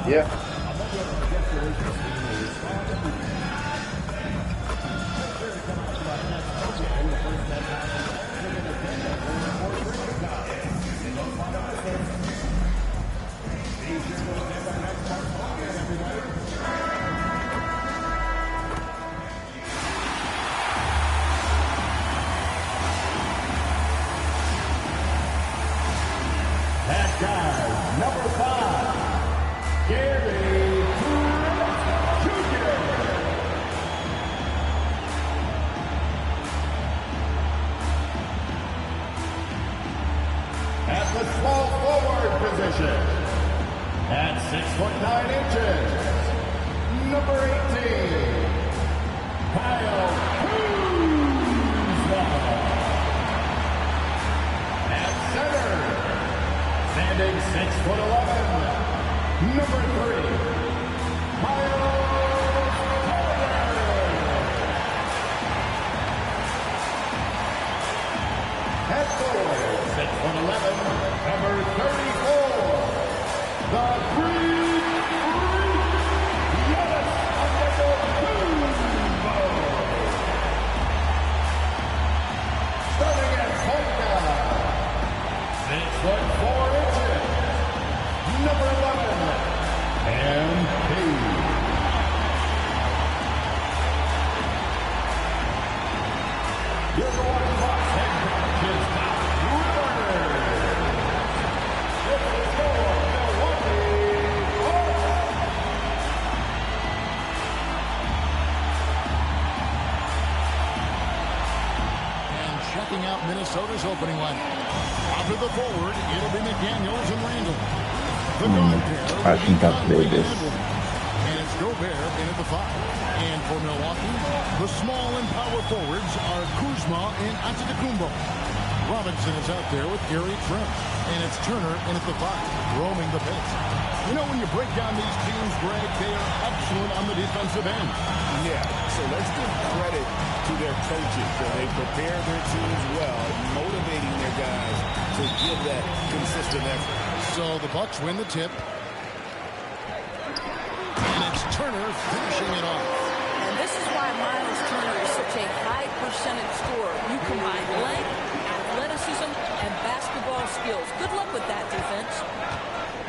Yeah. That guy, number 5, Gary Jr. At the small forward position, at 6'9" number 18, Kyle Kuzma. At center, standing 6'11", number 3, Miles At forward, 6'11", number 34, the Greek Freak, Giannis Antetokounmpo. Starting at point guard, 6'4", number 11, MP. Your Milwaukee Bucks head coach is Doc Rivers. This is your Milwaukee Bucks. And checking out Minnesota's opening lineup. After the forward, it'll be McDaniels and Randall. The guard pair I think I've played this. and it's Gobert in at the 5. And for Milwaukee, the small and power forwards are Kuzma and Antetokounmpo. Robinson is out there with Gary Trent. And it's Turner in at the 5, roaming the pace. You know, when you break down these teams, Greg, they are excellent on the defensive end. Yeah, so let's give credit to their coaches. They prepare their teams well, motivating their guys to give that consistent effort. So the Bucks win the tip. And it's Turner finishing it off. And this is why Miles Turner is such a high percentage scorer. You combine length, athleticism, and basketball skills. Good luck with that, defense.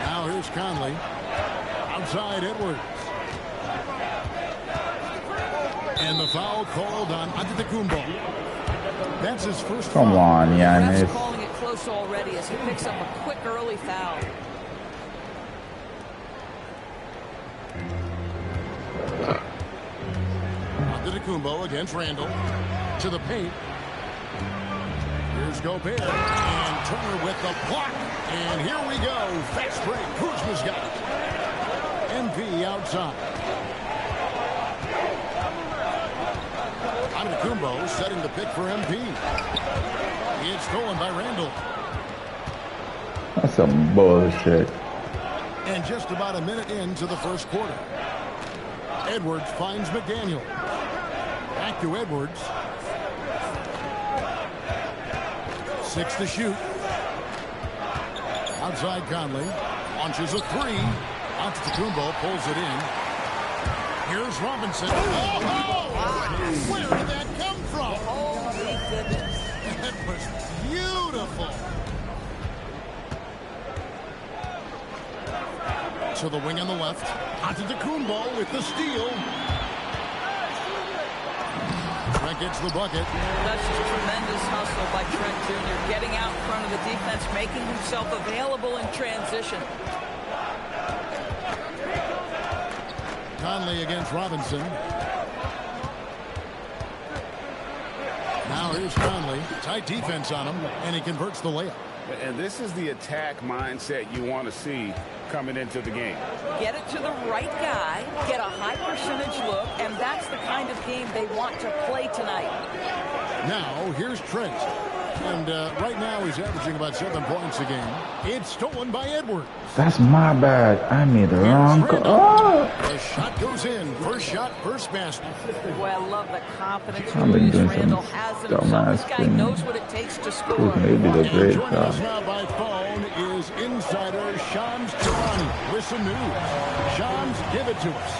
Now here's Conley. Outside Edwards. And the foul called on Antetokounmpo. That's his first Come foul. on, Refs Giannis. calling it close already as he picks up a quick early foul. Antetokounmpo against Randall. To the paint. Here's Gobert. And Turner with the block. And here we go. Fast break. Kuzma's got it. MP outside. Antetokounmpo setting the pick for MP. It's stolen by Randall. That's some bullshit. And just about a minute into the first quarter. Edwards finds McDaniel. Back to Edwards. 6 to shoot. Outside Conley. Launches a 3. Antetokounmpo pulls it in. Here's Robinson. Oh! Where did that come from? Holy goodness. That was beautiful. To the wing on the left. Antetokounmpo with the steal. Trent gets the bucket. That's a tremendous hustle by Trent Jr. Getting out in front of the defense, making himself available in transition. Conley against Robinson. Now here's Conley. Tight defense on him, and he converts the layup. And this is the attack mindset you want to see coming into the game. Get it to the right guy, get a high percentage look, and that's the kind of game they want to play tonight. Now, here's Trent. And right now, he's averaging about 7 points a game. It's stolen by Edwards. That's my bad. I made the wrong call. Oh. The shot goes in. First shot, first basket. Boy, I love the confidence I've been doing Randall some has in himself. dumbass This guy thing. knows what it takes to score. Kuzma, you did a And great joining us job. now by phone is insider Shams Charania with some news. Shams, give it to us.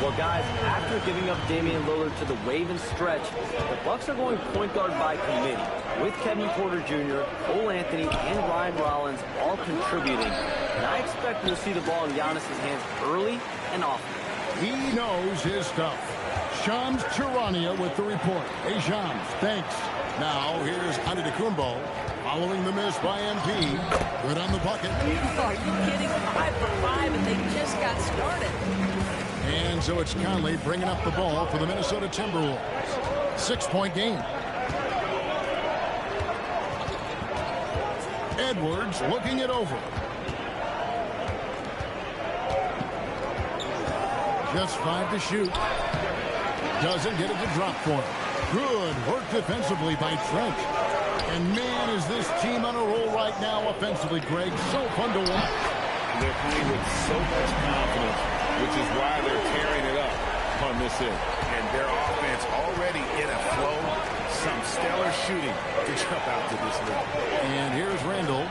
Well, guys, after giving up Damian Lillard to the Ravens stretch, the Bucks are going point guard by committee, with Kevin Porter Jr., Cole Anthony, and Ryan Rollins all contributing. And I expect we'll see the ball in Giannis' hands early and often. He knows his stuff. Shams Charania with the report. Hey, Shams, thanks. Now, here's Antetokounmpo following the miss by MP. Good on the bucket. Are you kidding? 5 for 5, and they just got started. And so it's Conley bringing up the ball for the Minnesota Timberwolves. 6-point game. Edwards looking it over. Just 5 to shoot. Doesn't get it to drop for him. Good work defensively by Trent. And man, is this team on a roll right now offensively, Greg. So fun to watch. They're playing with so much confidence, which is why they're tearing it up on this end. And their offense already in a flow. Some stellar shooting to jump out to this league. And here's Randall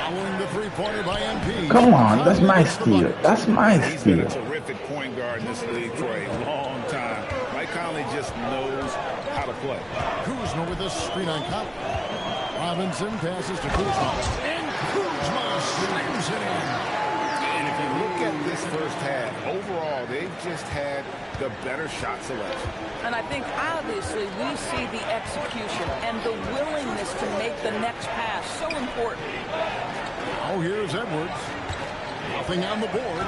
following the three-pointer by MP. Come on, that's my steal. That's my He's been a steal. terrific point guard in this league for a long time. Mike Conley just knows how to play. Kuzma with a screen on Conley. Robinson passes to Kuzma. And Kuzma slams it in. And if you look at this first half, overall, they've just had the better shot selection. And I think, obviously, we see the execution and the willingness to make the next pass so important. Oh, here's Edwards. Nothing on the board.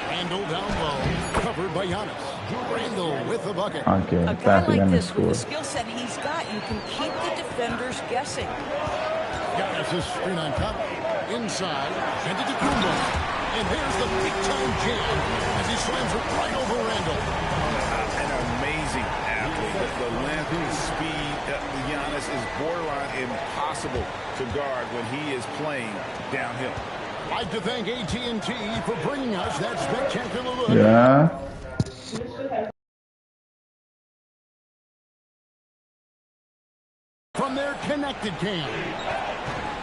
Randall down low. Covered by Giannis. Randall with the bucket. Okay, A guy that's like gonna this, with score. the skill set he's got, you can keep the defenders guessing. Giannis is screen on top. Inside. And to Kumbo. And here's the big-time jam as he slams it right over Randall. An amazing athlete. The length and speed of Giannis is borderline impossible to guard when he is playing downhill. I'd like to thank AT&T for bringing us that spectacular look. Yeah. From their connected cam.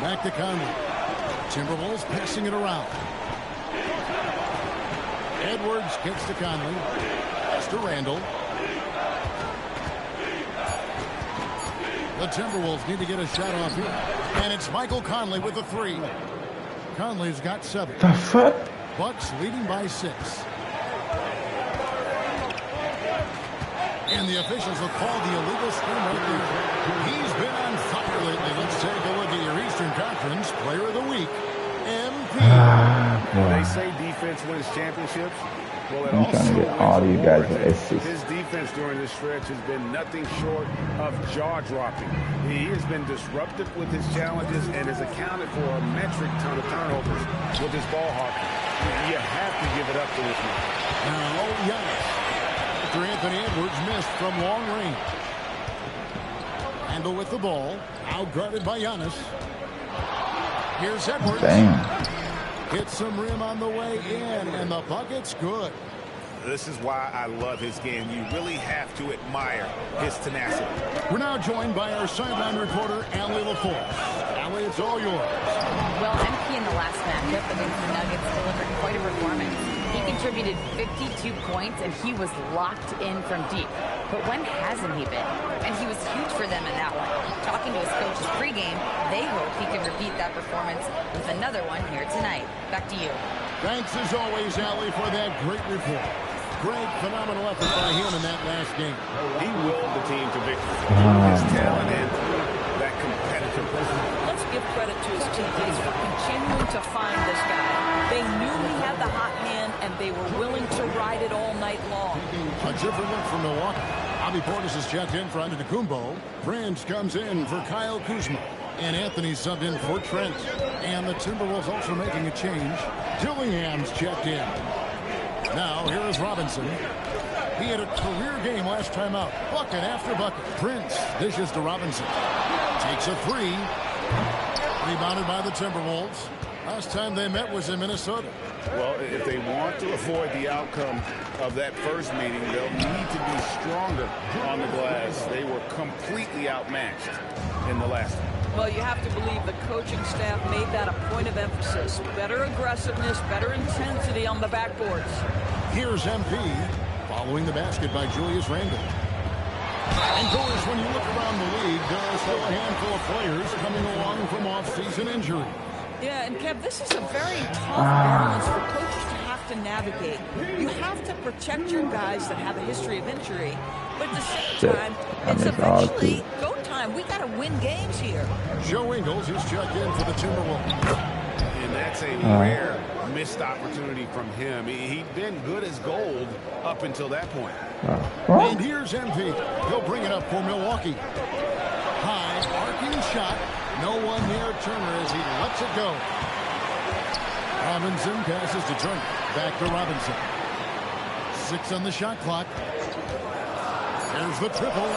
Back to Conley. Timberwolves passing it around. Edwards gets to Conley. Pass to Randall. The Timberwolves need to get a shot off here. And it's Michael Conley with the 3. Conley's got 7. The fuck? Bucks leading by 6. And the officials have called the illegal screen right there. He's been on fire lately. Let's take a look at your Eastern Conference Player of the Week, MP. They say defense wins championships. Well, it I'm also trying to get wins all you guys awards. an assist. His defense during this stretch has been nothing short of jaw-dropping. He has been disruptive with his challenges and has accounted for a metric ton of turnovers with his ball hawking. You have to give it up to this man. Now, Giannis. After Anthony Edwards missed from long range. Randall with the ball. Out guarded by Giannis. Here's Edwards. Damn. Hits some rim on the way in, and the bucket's good. This is why I love his game. You really have to admire his tenacity. We're now joined by our sideline reporter, Allie LaForce. Allie, it's all yours. Well, MP in the last matchup against the Nuggets delivered quite a performance. He contributed 52 points, and he was locked in from deep. But when hasn't he been? And he was huge for them in that one. Talking to his coaches pregame, they hope he can repeat that performance with another one here tonight. Back to you. Thanks, as always, Allie, for that great report. Great, phenomenal effort by him in that last game. He willed the team to victory. His talent and that competitiveness. Let's give credit to his teammates for continuing to find this guy. They knew he had the hot hand, and they were willing to ride it all night long. A different look from Milwaukee. Bobby Portis is checked in for Antetokounmpo. Prince comes in for Kyle Kuzma. And Anthony subbed in for Trent. And the Timberwolves also making a change. Dillingham's checked in. Now, here is Robinson. He had a career game last time out. Bucket after bucket. Prince dishes to Robinson. Takes a three. Rebounded by the Timberwolves. Last time they met was in Minnesota. Well, if they want to avoid the outcome of that first meeting, they'll need to be stronger on the glass. They were completely outmatched in the last one. Well, you have to believe the coaching staff made that a point of emphasis. Better aggressiveness, better intensity on the backboards. Here's MP following the basket by Julius Randle. And Doris, when you look around the league, there are still a handful of players coming along from off-season injury. Yeah, and Kev, this is a very tough balance for coaches to have to navigate. You have to protect your guys that have a history of injury, but at the same time, it's eventually go time. We got to win games here. Joe Ingles is checked in for the Timberwolves. And that's a rare missed opportunity from him. He'd been good as gold up until that point. And here's MP. He'll bring it up for Milwaukee. High, arcing shot. No one near Turner as he lets it go. Robinson passes to Turner. Back to Robinson. 6 on the shot clock. There's the triple.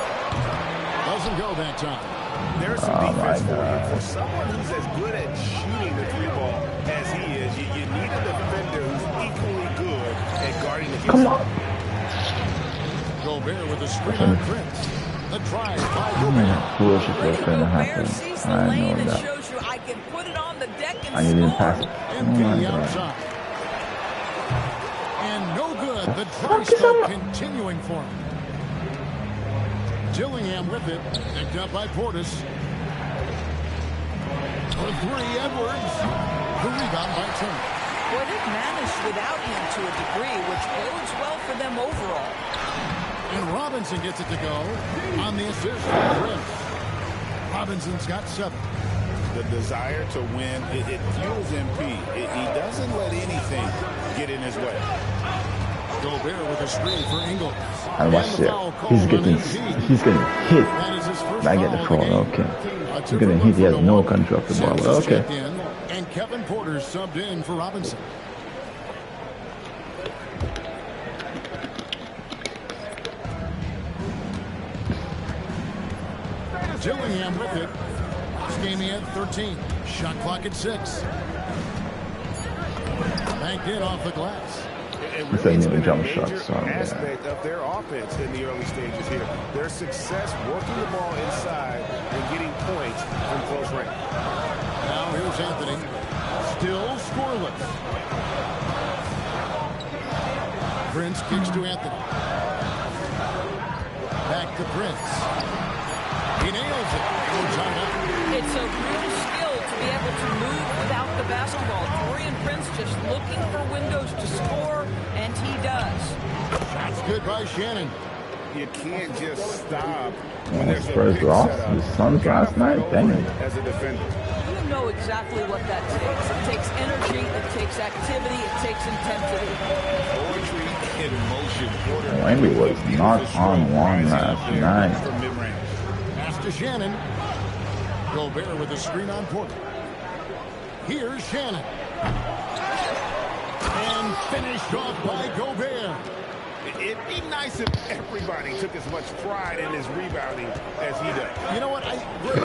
Doesn't go that time. There's some defense for you. For someone who's as good at shooting the three ball as he is, you need a defender who's equally good at guarding the Come on. Gobert with a screen on Prince. The drive by Bullshit was going to happen. I know that. Shows you I can put it on the deck and I didn't pass it. Oh my God. outside. And no good. The try spell continuing for him. Dillingham with it. Picked up by Portis. For three, Edwards. The rebound by Turner. Boy, they've managed without him to a degree, which bodes well for them overall. And Robinson gets it to go on the assist from Prince. Robinson's got 7. The desire to win, it fuels MP. He doesn't let anything get in his way. Gobert with a screen for Ingles. I watched it. He's getting hit. I get the call. Okay. He's getting hit. He has no control of the ball. But okay. And Kevin Porter subbed in for Robinson. Dillingham with it. This game he had 13. Shot clock at 6. Banked in off the glass. It's really been a major aspect of their offense in the early stages here. Their success working the ball inside and getting points from close range. Now here's Anthony. Still scoreless. Prince kicks to Anthony. Back to Prince. He nails it. It's a real skill to be able to move without the basketball. Taurean Prince just looking for windows to score, and he does. That's good by Shannon. You can't just stop when there's a Spurs big lost setup. the Suns last night. Dang it. As a defender. You know exactly what that takes. It takes energy, it takes activity, it takes intensity. Poetry in motion. Wemby was not on one last night. Pass to Shannon. Gobert with a screen on Porter. Here's Shannon. And finished off by Gobert. It'd be nice if everybody took as much pride in his rebounding as he does. You know what?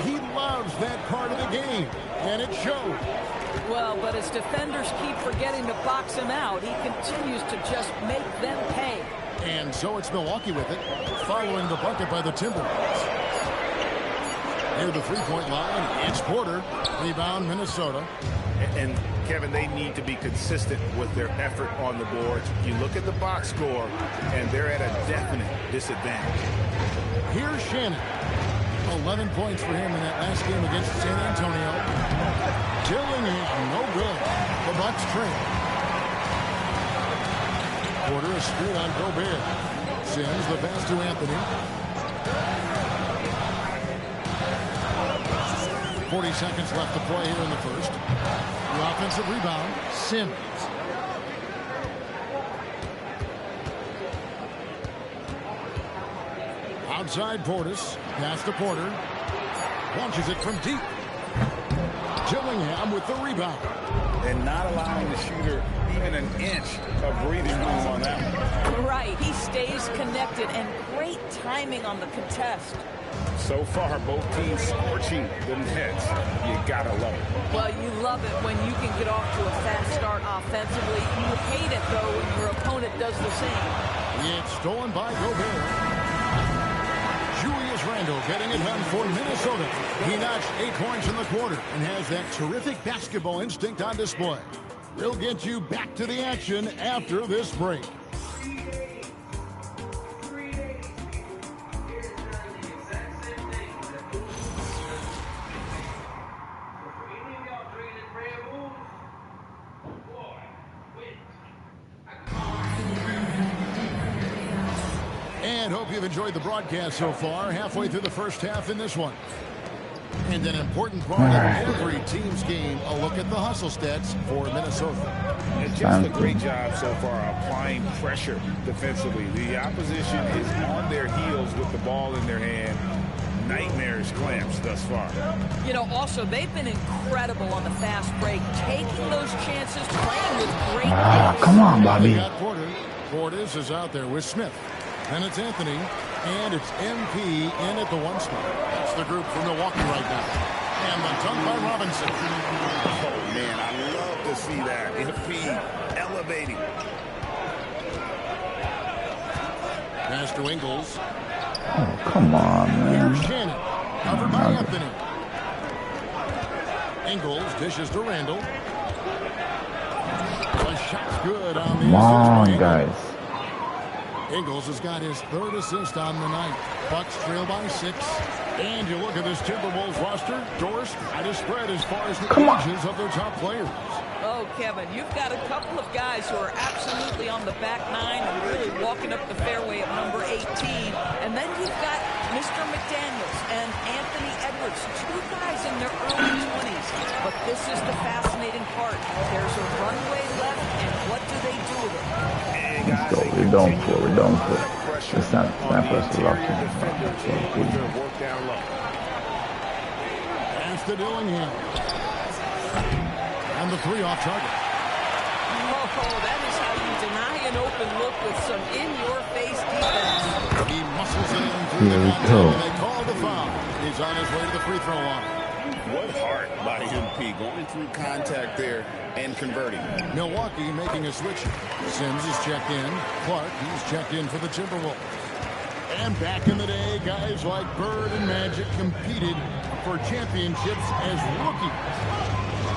He loves that part of the game, and it shows. Well, but as defenders keep forgetting to box him out, he continues to just make them pay. And so it's Milwaukee with it, following the bucket by the Timberwolves. Near the three-point line, it's Porter. Rebound, Minnesota. And Kevin, they need to be consistent with their effort on the boards. You look at the box score, and they're at a definite disadvantage. Here's Shannon. 11 points for him in that last game against San Antonio. Dillingham, no good. The Bucks trail. Porter is straight on Gobert. Sends the pass to Anthony. 40 seconds left to play here in the first. The offensive rebound, Sims. Outside Portis. Pass to Porter. Launches it from deep. Dillingham with the rebound. And not allowing the shooter even an inch of breathing room on that one. Right. He stays connected, and great timing on the contest. So far, both teams scorching the Nets. You gotta love it. Well, you love it when you can get off to a fast start offensively. You hate it, though, when your opponent does the same. It's stolen by Gobert. Julius Randle getting it done for Minnesota. He notched 8 points in the quarter and has that terrific basketball instinct on display. We'll get you back to the action after this break. And hope you've enjoyed the broadcast so far. Halfway through the first half in this one. And an important part of every team's game, a look at the hustle stats for Minnesota. And just a great job so far applying pressure defensively. The opposition is on their heels with the ball in their hand. Nightmarish clamps thus far. You know, also, they've been incredible on the fast break, taking those chances, playing with great pace. Come on, Bobby. Portis is out there with Smith. Then it's Anthony, and it's MP in at the 1 spot. That's the group for Milwaukee right now. And the dunk by Robinson. Oh, man, I love to see that. MP elevating. Pass to Ingles. Oh, come on, man. Here's Shannon. Covered by Anthony. Ingles dishes to Randall. The shot's good on the Come on, guys. Ingles has got his 3rd assist on the night. Bucks trail by 6. And you look at this Timberwolves roster. Doris try to spread as far as the ages of their top players. Oh, Kevin, you've got a couple of guys who are absolutely on the back 9 and really walking up the fairway at number 18. And then you've got Mr. McDaniels and Anthony Edwards, 2 guys in their early 20s. But this is the fascinating part. There's a runway left, and what do they do with it? We're done for. It's not for us to lock in. Pass to Dillingham. And the 3 off target. Oh, that is how you deny an open look with some in-your-face defense. He muscles in through the contact, and they call the foul. He's on his way to the free throw line. What heart by MP going through contact there and converting. Milwaukee making a switch. Sims is checked in. Clark, he's checked in for the Timberwolves. And back in the day, guys like Bird and Magic competed for championships as rookies.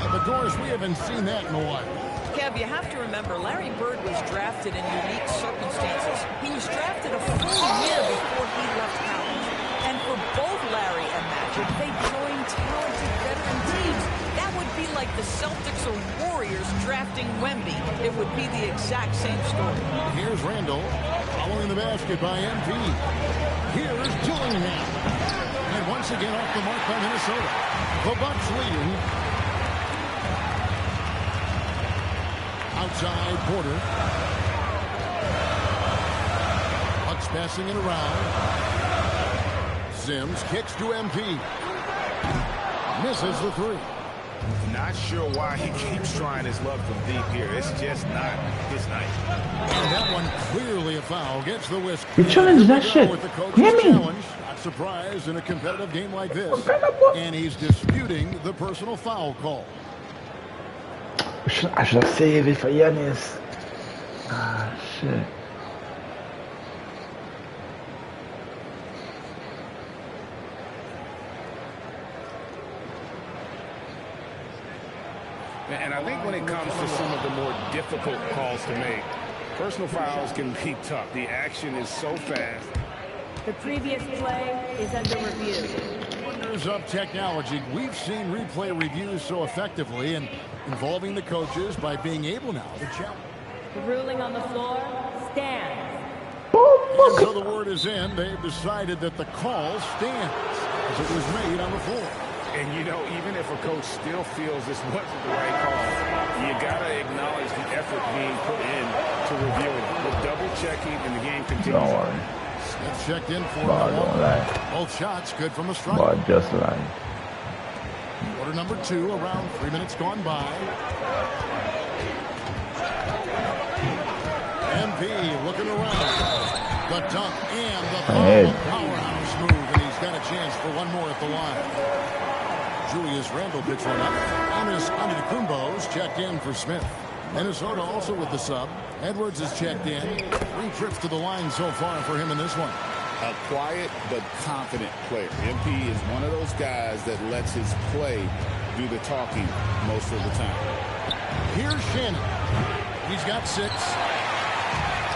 But Doris, we haven't seen that in a while. Kev, you have to remember, Larry Bird was drafted in unique circumstances. He was drafted a full year before he left college. And for both Larry and Magic, they joined talented veteran teams. That would be like the Celtics or Warriors drafting Wemby. It would be the exact same story. Here's Randall, following the basket by MP. Here's Dillingham. And once again off the mark by Minnesota. The Bucks leading. Outside Porter. Bucks passing it around. Sims kicks to MP. Misses the 3. Not sure why he keeps trying his luck from deep here. It's just not his night. And that one clearly a foul. Gets the whisk. You challenge that shit. Hear me. Challenge. Not surprised in a competitive game like this. And he's disputing the personal foul call. I should have saved it for Giannis. Ah, shit. And I think when it comes to some of the more difficult calls to make, personal fouls can be tough. The action is so fast. The previous play is under review. Wonders of technology. We've seen replay reviews so effectively and involving the coaches by being able now to challenge. The ruling on the floor stands. And so the word is in. They've decided that the call stands as it was made on the floor. And, you know, even if a coach still feels this wasn't the right call, you got to acknowledge the effort being put in to review it. The double-checking and the game continues. Don't worry. Smith checked in for Don't lie. both shots good from the strike. But just lie. Quarter number 2, around 3 minutes gone by. MP looking around. The dunk and the powerhouse move, and he's got a chance for one more at the line. Julius Randle picks one up. Giannis Antetokounmpo's checked in for Smith. Minnesota also with the sub. Edwards is checked in. 3 trips to the line so far for him in this one. A quiet but confident player. MP is one of those guys that lets his play do the talking most of the time. Here's Shannon. He's got 6.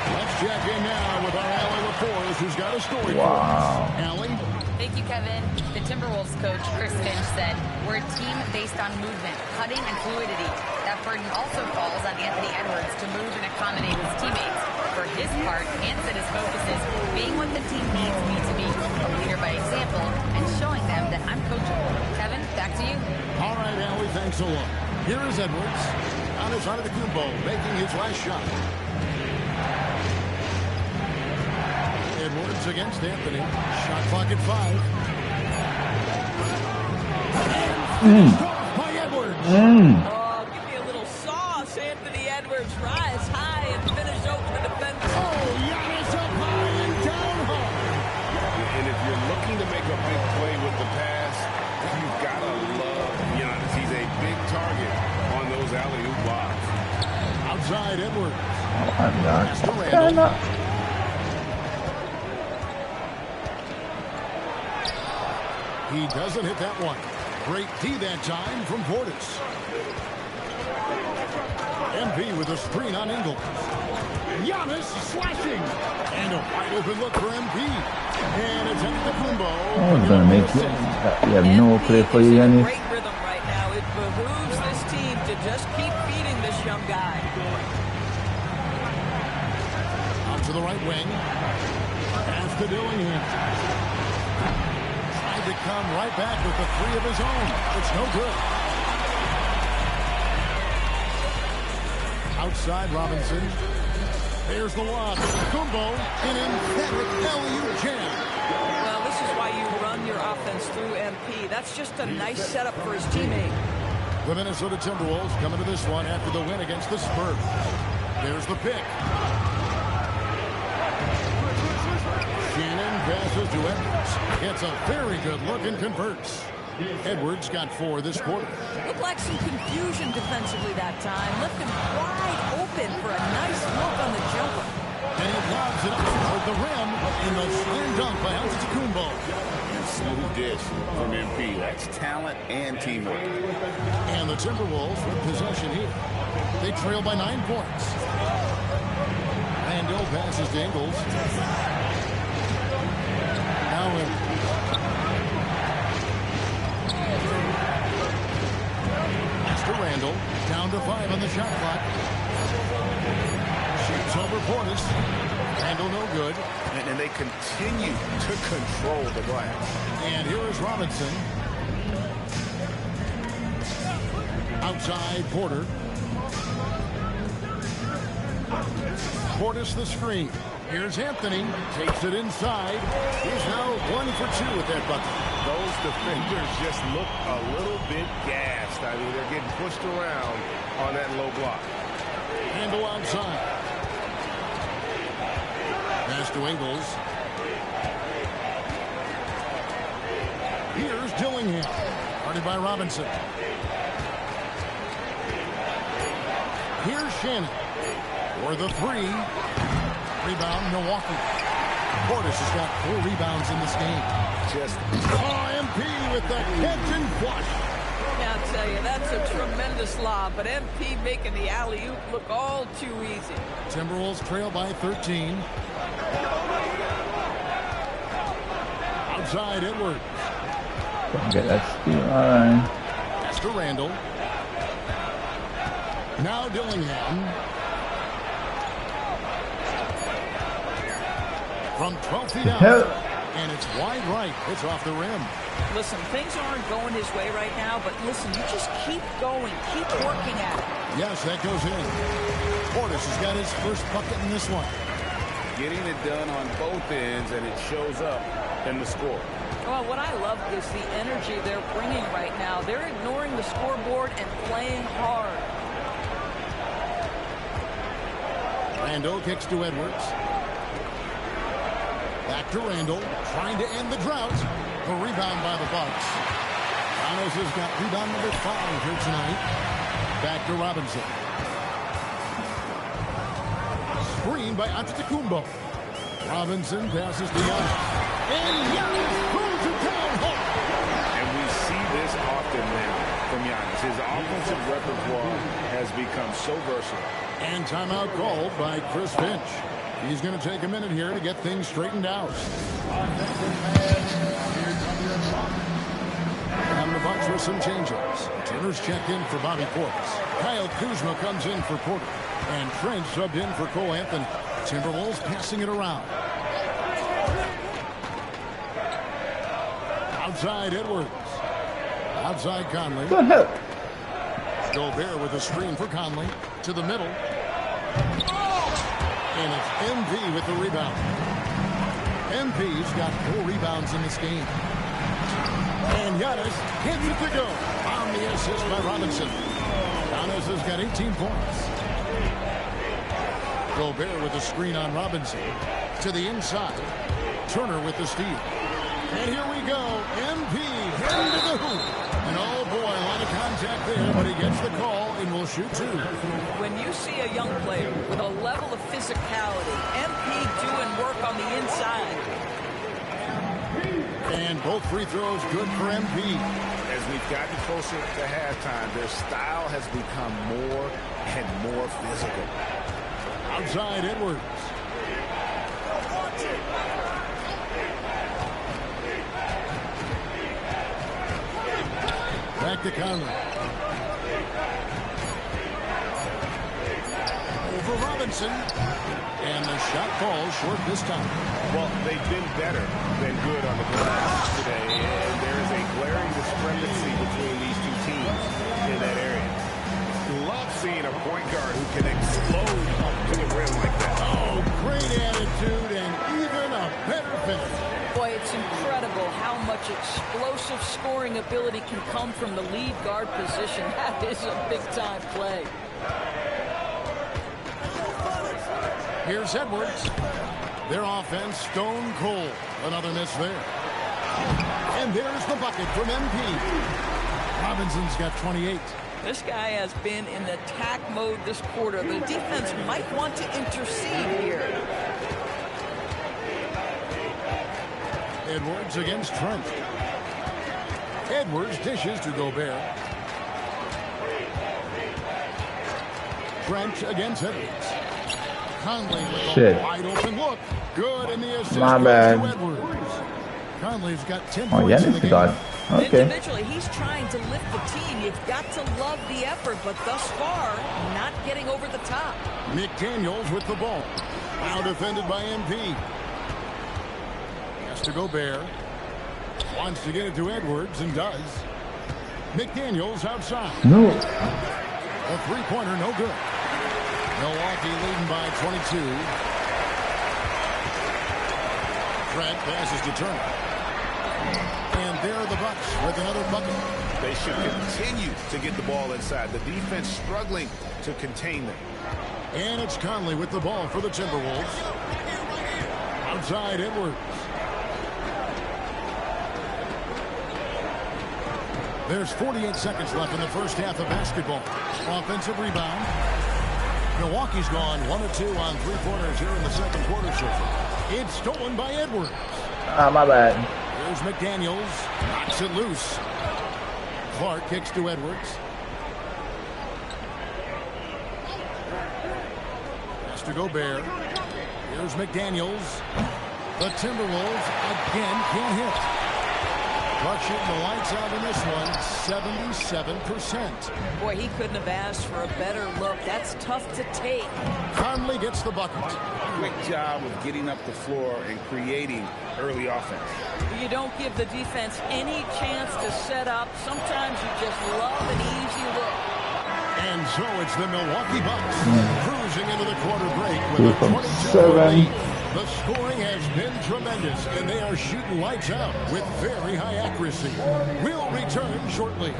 Let's check in now with our Allie LaForge, who's got a story for us. Allie? Thank you, Kevin. The Timberwolves coach, Chris Finch, said, "We're a team based on movement, cutting, and fluidity. That burden also falls on Anthony Edwards to move and accommodate his teammates. For his part, Ant said his focus is being what the team needs me to be, a leader by example, and showing them that I'm coachable." Kevin, back to you. All right, Allie, thanks a lot. Here is Edwards. Giannis Antetokounmpo making his last shot. Edwards against Anthony. Shot clock at 5. By Edwards. Oh, give me a little sauce. Anthony Edwards rise high and finish over the defender. Oh, Giannis up high and down hard. And if you're looking to make a big play with the pass, you've got to love Giannis. He's a big target on those alley-oop blocks. Outside Edwards. Oh, I'm not. Pass to Randle. He doesn't hit that one. Great D that time from Portis. MP with a screen on Ingles. Giannis slashing. And a wide open look for MP. And it's Antetokounmpo. Oh, it's going to make you. You have no play for you, Giannis. Great rhythm right now. It behooves this team to just keep feeding this young guy. Out to the right wing. Pass to Dillingham. To come right back with the 3 of his own. It's no good. Outside Robinson. There's the lob. Kumbo, an emphatic alley-oop jam. Well, this is why you run your offense through MP. That's just a nice setup for his teammate. The Minnesota Timberwolves coming to this one after the win against the Spurs. There's the pick. Shannon passes to Edwards. Gets a very good look and converts. Edwards got 4 this quarter. Looked like some confusion defensively that time. Left him wide open for a nice look on the jumper. And he lobs it up toward the rim in the slam dunk by Antetokounmpo. Smooth dish from MP. That's talent and teamwork. And the Timberwolves with possession here. They trail by 9 points. Randle passes to Ingles. That's to Randle. Down to 5 on the shot clock. Shoots over Portis. Randle no good. And they continue to control the glass. And here is Robinson. Outside Porter. Portis the screen. Here's Anthony. Takes it inside. He's now 1 for 2 with that bucket. Those defenders just look a little bit gassed. I mean, they're getting pushed around on that low block. Handle outside. Pass to Ingles. Here's Dillingham. Guarded by Robinson. Here's Shannon. For the 3. Rebound, Milwaukee. Portis has got 4 rebounds in this game. MP with the catch and flush. Yeah, I'll tell you, that's a tremendous lob, but MP making the alley-oop look all too easy. Timberwolves trail by 13. Outside Edwards. Okay, that's steal. All right. That's to Randle. Now Dillingham. From 12 feet out. And it's wide right. It's off the rim. Listen, things aren't going his way right now, but listen, you just keep going. Keep working at it. Yes, that goes in. Portis has got his first bucket in this one. Getting it done on both ends, and it shows up in the score. Well, what I love is the energy they're bringing right now. They're ignoring the scoreboard and playing hard. Randall kicks to Edwards. Back to Randall, trying to end the drought. A rebound by the Bucks. Giannis has got rebound number 5 here tonight. Back to Robinson. Screen by Antetokounmpo. Robinson passes to Giannis. And Giannis pulls it down hard. And we see this often now from Giannis. His offensive repertoire has become so versatile. And timeout called by Chris Finch. He's going to take a minute here to get things straightened out. And the Bucks with some changes. Turner's checked in for Bobby Portis. Kyle Kuzma comes in for Porter. And Trent subbed in for Cole Anthony. Timberwolves passing it around. Outside Edwards. Outside Conley. What the hell? Gobert with a screen for Conley. To the middle. And it's MV with the rebound. MV's got 4 rebounds in this game. And Giannis hits it to go. On the assist by Robinson. Giannis has got 18 points. Gobert with the screen on Robinson. To the inside. Turner with the steal. And here we go. MP heading to the hoop. And oh boy, a lot of contact there, but he gets the call and will shoot 2. When you see a young player with a level of physicality, MP doing work on the inside. And both free throws good for MP. As we've gotten closer to halftime, their style has become more and more physical. Outside Edwards. Back to Conley. Over Robinson. And the shot falls short this time. Well, they've been better than good on the glass today, and there is a glaring discrepancy between these two teams in that area. Love seeing a point guard who can explode to the rim like that. Oh, great attitude and even a better finish. Boy, it's incredible how much explosive scoring ability can come from the lead guard position. That is a big-time play. Here's Edwards. Their offense stone cold. Another miss there. And there's the bucket from MP. Robinson's got 28. This guy has been in attack mode this quarter. The defense might want to intercede here. Edwards against Trent. Edwards dishes to Gobert. Trent against Edwards. Conley with a wide open look. Good in the assist. My bad. To Edwards. Conley's got 10 Oh, points yeah, in the this game. Okay. Individually, he's trying to lift the team. You've got to love the effort, but thus far, not getting over the top. McDaniels with the ball. Now defended by MP. Has to Gobert. Wants to get it to Edwards and does. McDaniels outside. No. A three-pointer, no good. Milwaukee leading by 22. Trent passes to Turner. And there are the Bucks with another bucket. They should continue to get the ball inside. The defense struggling to contain them. And it's Conley with the ball for the Timberwolves. Outside Edwards. There's 48 seconds left in the first half of basketball. Offensive rebound. Milwaukee's gone 1 of 2 on three-pointers here in the second quarter so far. It's stolen by Edwards. Ah, my bad. Here's McDaniels. Knocks it loose. Clark kicks to Edwards. Has to Gobert. Here's McDaniels. The Timberwolves again can't hit. Clark shooting the lights out in this one, 77%. Boy, he couldn't have asked for a better look. That's tough to take. Conley gets the bucket. Quick job of getting up the floor and creating early offense. You don't give the defense any chance to set up. Sometimes you just love an easy look. And so it's the Milwaukee Bucks cruising into the quarter break with a 2 from 22 7. lead. The scoring has been tremendous, and they are shooting lights out with very high accuracy. We'll return shortly.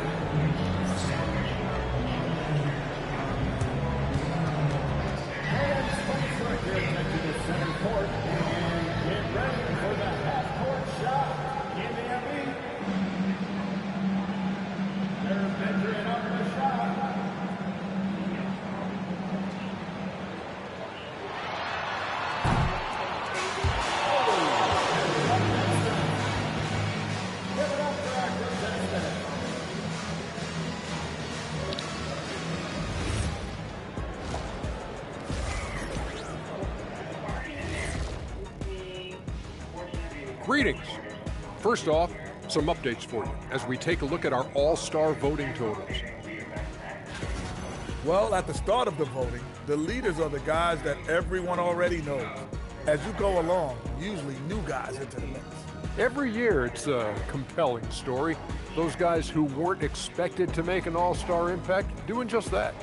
Greetings. First off, some updates for you as we take a look at our all-star voting totals. Well, at the start of the voting, the leaders are the guys that everyone already knows. As you go along, usually new guys into the mix. Every year it's a compelling story. Those guys who weren't expected to make an all-star impact doing just that.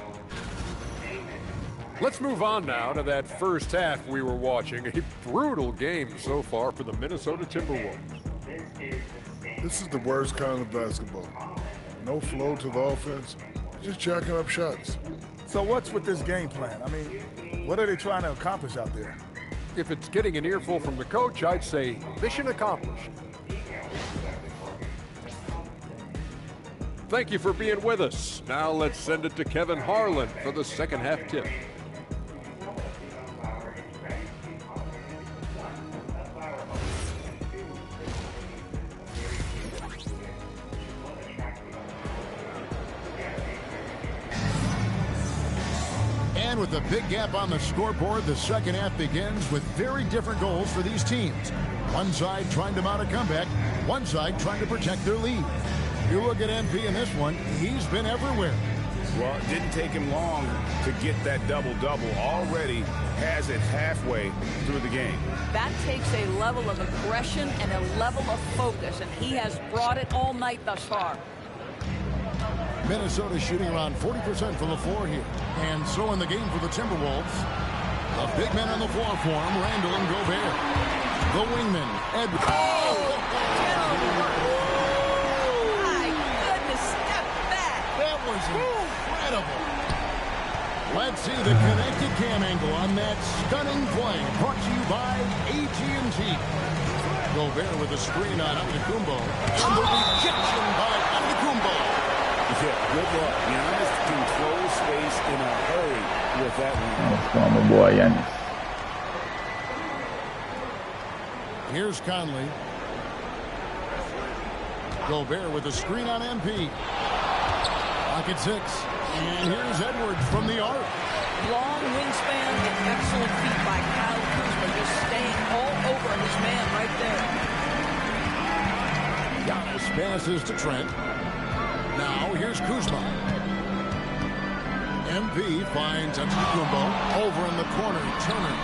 Let's move on now to that first half we were watching. A brutal game so far for the Minnesota Timberwolves. This is the worst kind of basketball. No flow to the offense, just jacking up shots. So what's with this game plan? I mean, what are they trying to accomplish out there? If it's getting an earful from the coach, I'd say mission accomplished. Thank you for being with us. Now let's send it to Kevin Harlan for the second half tip. And with a big gap on the scoreboard, the second half begins with very different goals for these teams. One side trying to mount a comeback, one side trying to protect their lead. You look at MP in this one, he's been everywhere. Well, it didn't take him long to get that double-double. Already has it halfway through the game. That takes a level of aggression and a level of focus, and he has brought it all night thus far. Minnesota shooting around 40% from the floor here. And so in the game for the Timberwolves, a big man on the floor for him, Randall and Gobert. The wingman, Ed. Oh, my goodness, step back. That was incredible. Let's see the connected cam angle on that stunning play. Brought to you by AT&T. Gobert with a screen on Antetokounmpo. And the rejection by Antetokounmpo. Yeah, good luck. Giannis controls space in a hurry with that one. What's going on, my boy, Giannis? Here's Conley. Gobert with a screen on MP. Pocket six. And here's Edwards from the arc. Long wingspan and excellent feet by Kyle Kuzma, just staying all over his man right there. Giannis passes to Trent. Now here's Kuzma. MP finds Antetokounmpo over in the corner. Turner.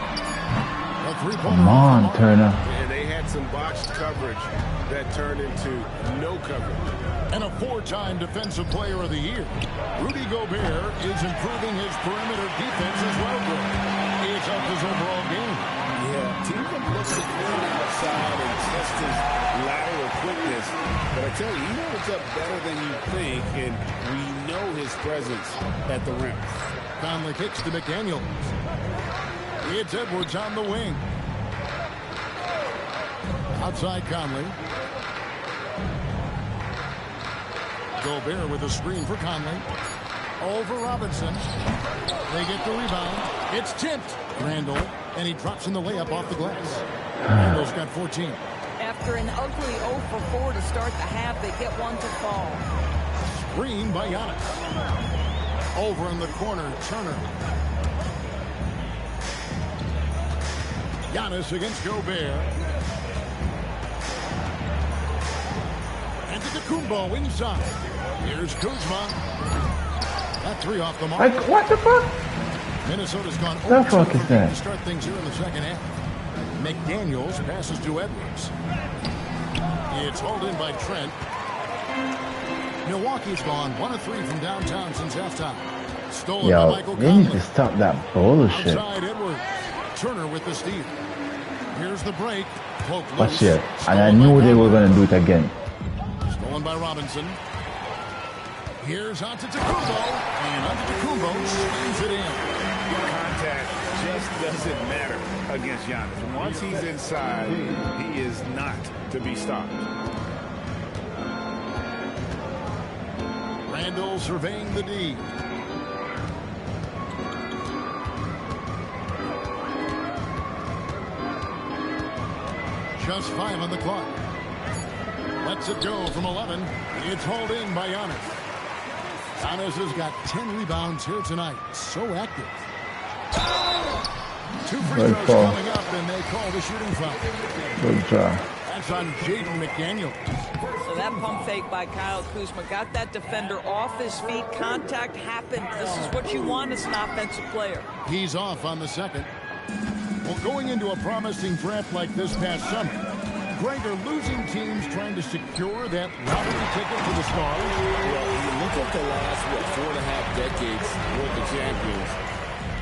A three-pointer. Come on, Turner. And they had some boxed coverage that turned into no coverage. And a four-time Defensive Player of the Year. Rudy Gobert is improving his perimeter defense as well. It's up his overall game. Yeah, team can look to clean outside and test his lateral quickness. But I tell you, he holds up better than you think, and we know his presence at the rim. Conley kicks to McDaniel. It's Edwards on the wing. Outside Conley. Gobert with a screen for Conley. Over Robinson. They get the rebound. It's tipped. Randall. And he drops in the layup off the glass. Randall's got 14. After an ugly 0 for 4 to start the half, they get one to fall. Screen by Giannis. Over in the corner, Turner. Giannis against Gobert. Antetokounmpo inside. Here's Kuzma. That three off the mark. Like, what the fuck? Minnesota's gone The fuck is that? to start things here in the second half. McDaniels passes to Edwards. It's hauled in by Trent. Milwaukee's gone 1 of 3 from downtown since halftime. Stolen by Yo, Michael they need Conley. to stop that bullshit. Outside Edwards. Turner with the steal. Here's the break. Watch it. And I knew they were going to do it again. Stolen by Robinson. Here's Antetokounmpo, and Antetokounmpo slams it in. Contact just doesn't matter against Giannis. Once he's inside, he is not to be stopped. Randall surveying the D. Just 5 on the clock. Lets it go from 11. It's hauled in by Giannis. Giannis has got 10 rebounds here tonight. So active. 2 free throws coming up, and they call the shooting foul. Good job. That's on Jaden McDaniels. So that pump fake by Kyle Kuzma got that defender off his feet. Contact happened. This is what you want as an offensive player. He's off on the second. Well, going into a promising draft like this past summer, Greg, are losing teams trying to secure that lottery ticket to the stars? Well, you look at the last, 4.5 decades worth of champions.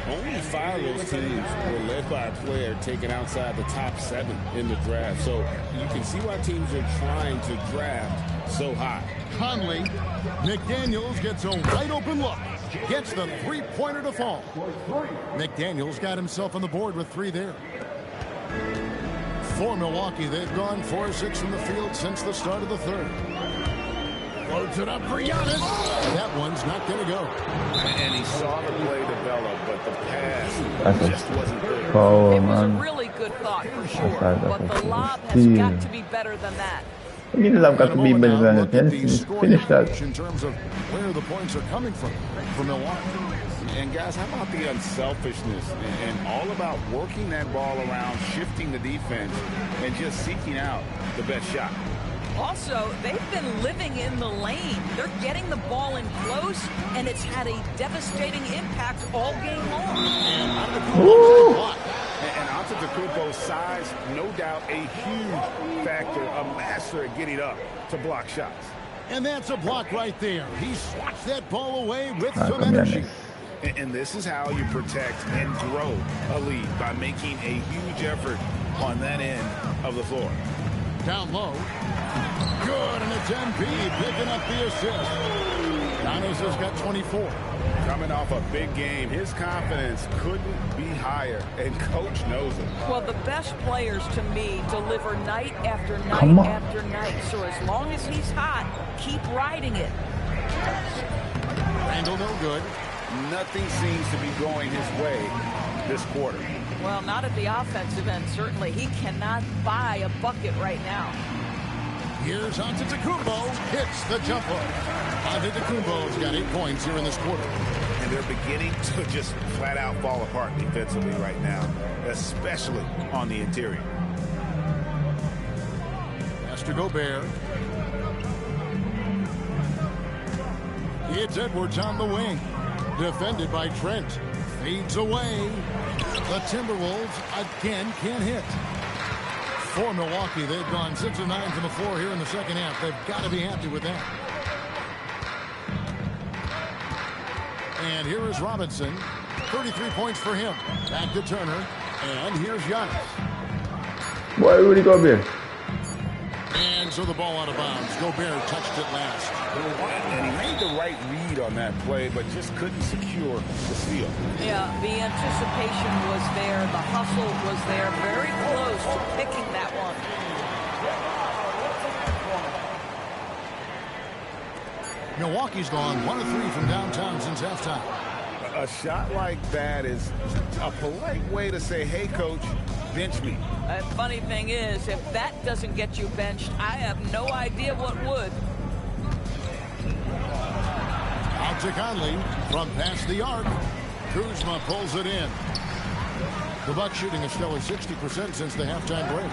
Only 5 of those teams were led by a player taken outside the top 7 in the draft. So you can see why teams are trying to draft so high. Conley, McDaniels gets a wide open look. Gets the three-pointer to fall. McDaniels got himself on the board with 3 there. For Milwaukee, they've gone 4-6 from the field since the start of the third. Loads it up for Giannis. That one's not going to go. And he saw the play develop, but the pass just wasn't good. Oh, It was a man. really good thought for sure, but the lob has got to be better than that. I mean, I've got to be better than it. Finish that. In terms of where the points are coming from Milwaukee. And guys, how about the unselfishness and all about working that ball around, shifting the defense, and just seeking out the best shot. Also, they've been living in the lane. They're getting the ball in close, and it's had a devastating impact all game long. And Antetokounmpo's size, no doubt a huge factor, a master at getting up to block shots. And that's a block right there. He swats that ball away with some energy. And this is how you protect and grow a lead, by making a huge effort on that end of the floor. Down low. Good, and it's MP picking up the assist. Giannis has got 24. Coming off a big game, his confidence couldn't be higher, and coach knows it. Well, the best players to me deliver night after night after night. So as long as he's hot, keep riding it. Randall no good. Nothing seems to be going his way this quarter. Well, not at the offensive end, certainly. He cannot buy a bucket right now. Here's Antetokounmpo. Hits the jumper. Antetokounmpo's got 8 points here in this quarter. And they're beginning to just flat out fall apart defensively right now, especially on the interior. Has to Gobert. It's Edwards on the wing. Defended by Trent. Fades away. The Timberwolves again can't hit. For Milwaukee, they've gone 6 of 9 from the floor here in the second half. They've got to be happy with that. And here is Robinson. 33 points for him. Back to Turner. And here's Giannis. Why would he go there? And so the ball out of bounds. Gobert touched it last. And he made the right read on that play, but just couldn't secure the steal. Yeah, the anticipation was there. The hustle was there. Very close to picking that one. Milwaukee's gone 1 of 3 from downtown since halftime. A shot like that is a polite way to say, hey, coach, bench me. The funny thing is, if that doesn't get you benched, I have no idea what would. Out to Conley from past the arc. Kuzma pulls it in. The Bucks shooting a stellar 60% since the halftime break.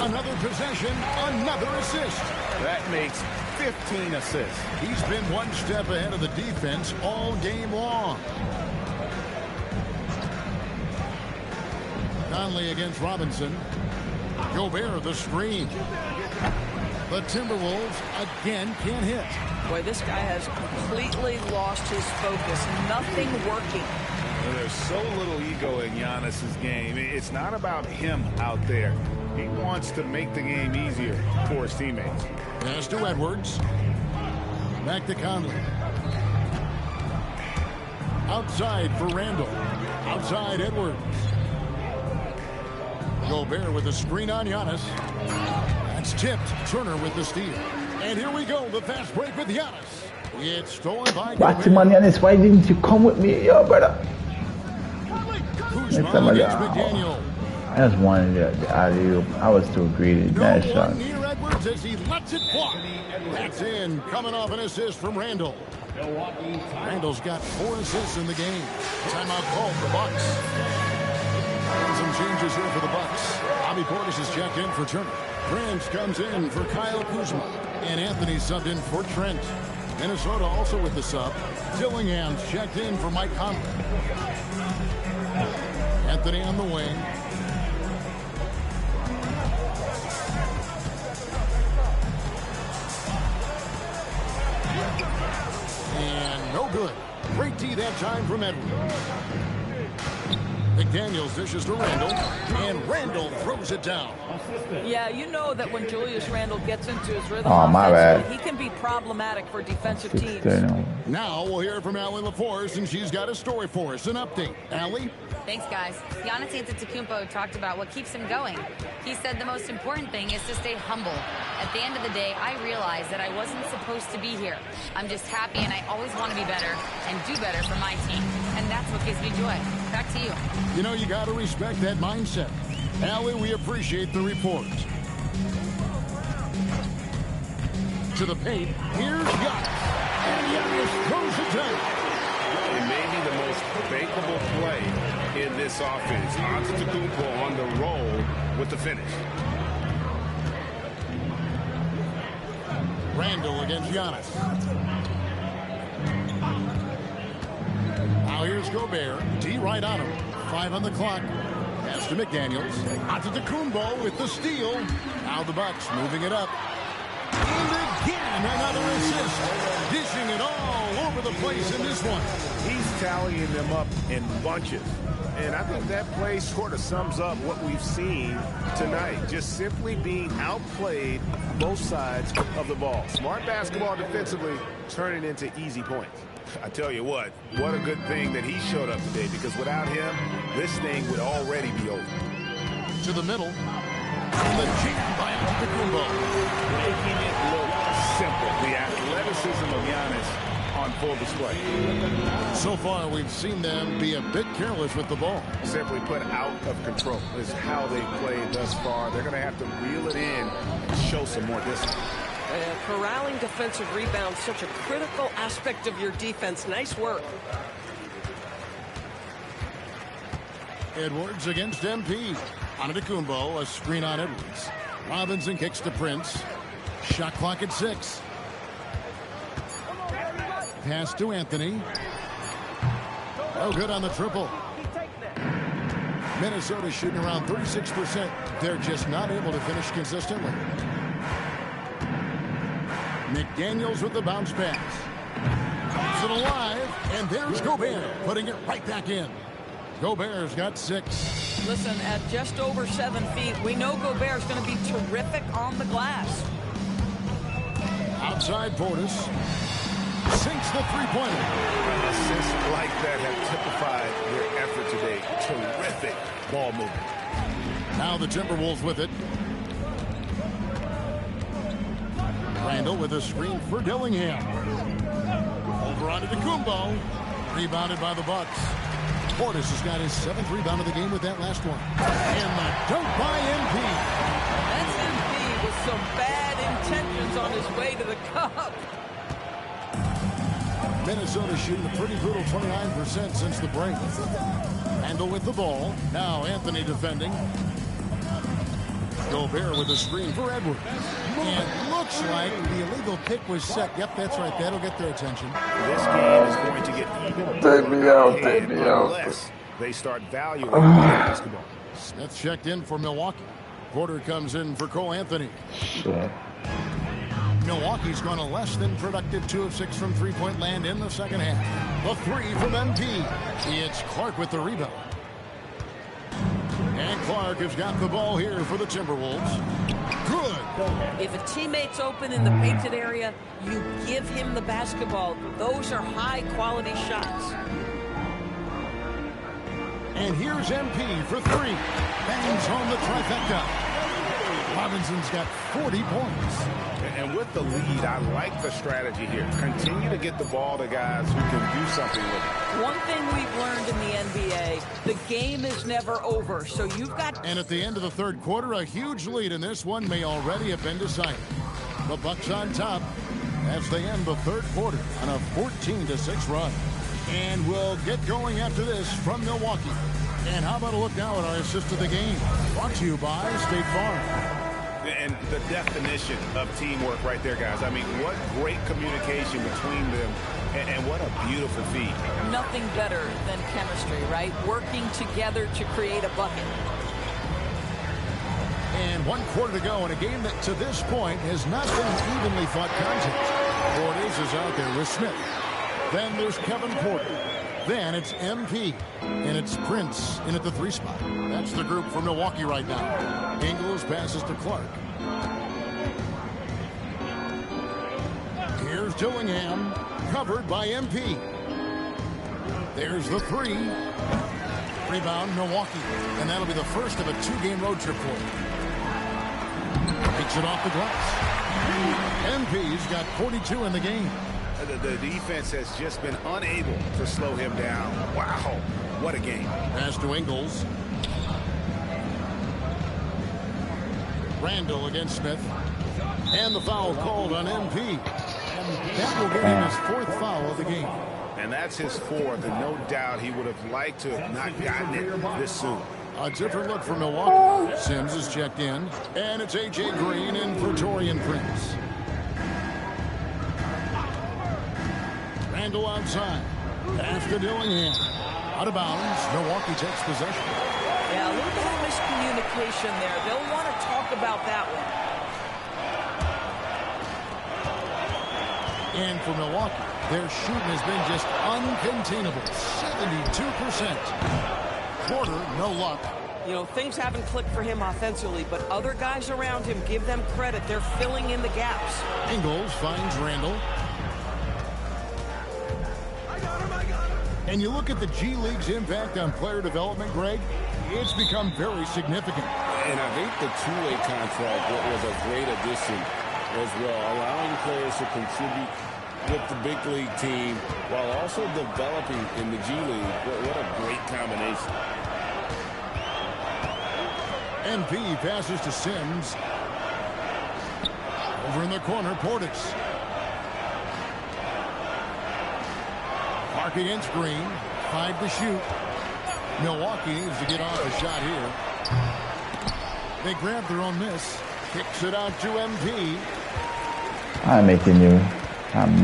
Another possession, another assist. That makes 15 assists. He's been one step ahead of the defense all game long. Conley against Robinson. Gobert the screen. The Timberwolves again can't hit. Boy, this guy has completely lost his focus. Nothing working. There's so little ego in Giannis's game. It's not about him out there. He wants to make the game easier for his teammates. Pass to Edwards. Back to Conley. Outside for Randall. Outside Edwards. Gobert with a screen on Giannis. That's tipped. Turner with the steal. And here we go. The fast break with Giannis. It's stolen by What's him on Giannis? Why didn't you come with me, yo, brother? Kuzma against McDaniel. I just wanted the alley-oop. I was too greedy. Nice shot. Near Edwards as he lets it fly. That's in. Coming off an assist from Randall. Randall's got 4 assists in the game. Timeout called for Bucks. And some changes here for the Bucks. Bobby Portis is checked in for Turner. Prince comes in for Kyle Kuzma. And Anthony subbed in for Trent. Minnesota also with the sub. Dillingham's checked in for Mike Conley. Anthony on the wing. And no good. Great D that time from Edwards. McDaniels dishes to Randall, and Randall throws it down. Yeah, you know that when Julius Randall gets into his rhythm, My bad. he can be problematic for defensive teams. Now we'll hear from Allie LaForce, and she's got a story for us. An update. Allie? Thanks, guys. Giannis Antetokounmpo talked about what keeps him going. He said the most important thing is to stay humble. At the end of the day, I realized that I wasn't supposed to be here. I'm just happy, and I always want to be better and do better for my team. And that's what gives me joy. Back to you. You know, you got to respect that mindset. Allie, we appreciate the report. To the paint, here's Giannis. And Giannis throws it down. It may be the most bankable play in this offense. Antetokounmpo on the roll with the finish. Randall against Giannis. Now here's Gobert. D right on him. 5 on the clock. Pass to McDaniels. Antetokounmpo with the steal. Now the Bucks moving it up. And again, another assist. Dishing it all over the place in this one. He's tallying them up in bunches. And I think that play sort of sums up what we've seen tonight. Just simply being outplayed both sides of the ball. Smart basketball defensively, turning into easy points. I tell you what a good thing that he showed up today, because without him, this thing would already be over. To the middle. The jam by Antetokounmpo. Making it look simple. The athleticism of Giannis on full display. So far, we've seen them be a bit careless with the ball. Simply put out of control is how they played thus far. They're going to have to reel it in and show some more discipline. Corralling defensive rebounds, such a critical aspect of your defense. Nice work. Edwards against MP. Antetokounmpo, a screen on Edwards. Robinson kicks to Prince. Shot clock at 6. Pass to Anthony. No good on the triple. Minnesota shooting around 36%. They're just not able to finish consistently. McDaniels with the bounce pass. Keeps it alive, and there's Gobert putting it right back in. Gobert's got 6. Listen, at just over 7 feet, we know Gobert's going to be terrific on the glass. Outside Portis. Sinks the three-pointer. Assists like that have typified their effort today. Terrific ball movement. Now the Timberwolves with it. Randall with a screen for Dillingham. Over onto Antetokounmpo. Rebounded by the Bucks. Portis has got his 7th rebound of the game with that last one. And the dunk by MP. That's MP with some bad intentions on his way to the cup. Minnesota shooting a pretty brutal 29% since the break. Randall with the ball. Now Anthony defending. Gobert with a screen for Edwards. And looks like the illegal pick was set. Yep, that's right. That'll get their attention. This game is going to get even. Take me out. Unless they start valuing basketball. Smith checked in for Milwaukee. Porter comes in for Cole Anthony. Shit. Milwaukee's gone a less than productive 2 of 6 from three-point land in the second half. The three from MP. It's Clark with the rebound. And Clark has got the ball here for the Timberwolves. Good. If a teammate's open in the painted area, you give him the basketball. Those are high-quality shots. And here's MP for three. Bangs home the trifecta. Robinson's got 40 points. And with the lead, I like the strategy here. Continue to get the ball to guys who can do something with it. One thing we've learned in the NBA, the game is never over, so you've got... And at the end of the third quarter, a huge lead in this one may already have been decided. The Bucks on top as they end the third quarter on a 14-6 run. And we'll get going after this from Milwaukee. And how about a look now at our assist of the game? Brought to you by State Farm. And the definition of teamwork right there, guys. I mean, what great communication between them, and what a beautiful feed. Nothing better than chemistry, right? Working together to create a bucket. And 1 quarter to go in a game that to this point has not been an evenly fought contest. Portis is out there with Smith. Then there's Kevin Porter. Then it's MP. And it's Prince in at the 3 spot. That's the group for Milwaukee right now. Ingles passes to Clark. Here's Dillingham. Covered by MP. There's the 3. Rebound, Milwaukee. And that'll be the first of a 2-game road trip for him. Takes it off the glass. MP's got 42 in the game. The defense has just been unable to slow him down. Wow, what a game. Pass to Ingles. Randall against Smith. And the foul called on MP. That will give him his 4th foul of the game. And that's his 4th, and no doubt he would have liked to have not gotten it this soon. A different look for Milwaukee. Sims is checked in. And it's A.J. Green in for Taurean Prince. Randall outside. Pass to Dillingham. Out of bounds. Milwaukee takes possession. Yeah, a little bit of miscommunication there. They'll want to talk about that one. And for Milwaukee, their shooting has been just uncontainable. 72%. Porter, no luck. You know, things haven't clicked for him offensively, but other guys around him, give them credit. They're filling in the gaps. Ingles finds Randall. And you look at the G League's impact on player development, Greg, it's become very significant. And I think the two-way contract was a great addition as well, allowing players to contribute with the big league team while also developing in the G League. What a great combination. MP passes to Sims. Over in the corner, Portis. Clark against Green. 5 to shoot. Milwaukee needs to get off a shot here. They grab their own miss. Kicks it out to MP. I'm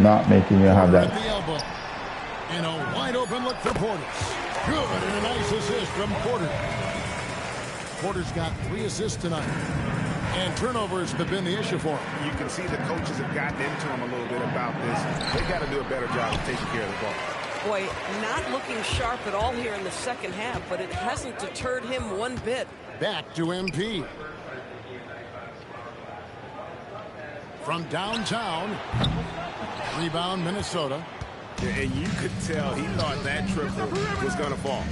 not making you have that. At the elbow. And a wide open look for Portis. Good, and a nice assist from Porter. Porter's got 3 assists tonight. And turnovers have been the issue for him. You can see the coaches have gotten into him a little bit about this. They got to do a better job of taking care of the ball. Boy, not looking sharp at all here in the second half, but it hasn't deterred him one bit. Back to MP. From downtown. Rebound, Minnesota. And you could tell he thought that triple was going to fall.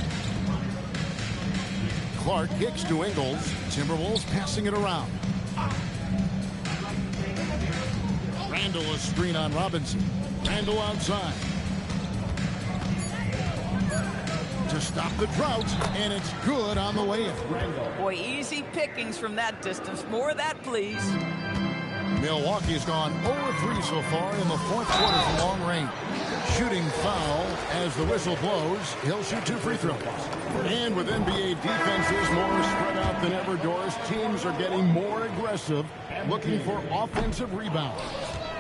Clark kicks to Ingles. Timberwolves passing it around. Randall a screen on Robinson. Randall outside. To stop the drought, and it's good on the way in. Boy, easy pickings from that distance. More of that, please. Milwaukee's gone 0-3 so far in the 4th quarter from long range. Shooting foul as the whistle blows. He'll shoot 2 free throws. And with NBA defenses more spread out than ever, Doris, teams are getting more aggressive, looking for offensive rebounds.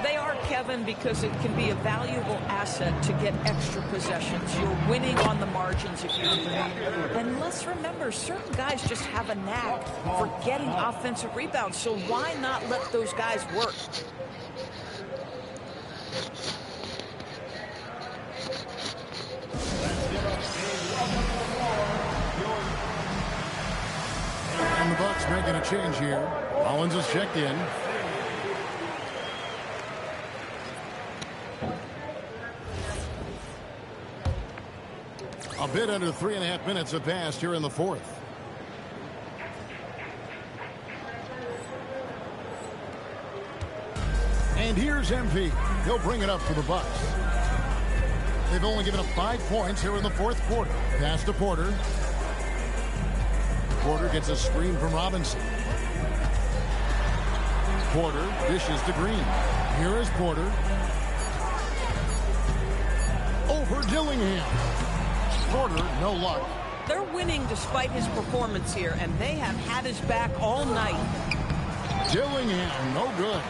They are, Kevin, because it can be a valuable asset to get extra possessions. You're winning on the margins if you do that. And let's remember, certain guys just have a knack for getting offensive rebounds, so why not let those guys work? And the Bucks making a change here. Rollins is checked in. A bit under 3.5 minutes have passed here in the fourth. And here's MP. He'll bring it up for the Bucks. They've only given up 5 points here in the fourth quarter. Pass to Porter. Porter gets a screen from Robinson. Porter dishes to Green. Here is Porter. Over Dillingham. Porter, no luck. They're winning despite his performance here, and they have had his back all night. Dillingham, no good.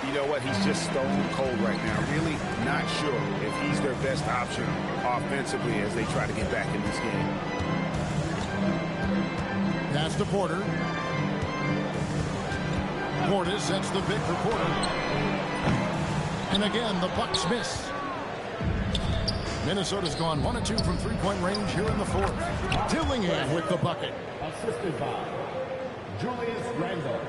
You know what? He's just stone cold right now. Really not sure if he's their best option offensively as they try to get back in this game. Pass to Porter. Porter sets the pick for Porter. And again, the Bucks miss. Minnesota's gone 1 of 2 from three-point range here in the fourth. Dillingham with the bucket. Assisted by Julius Randle.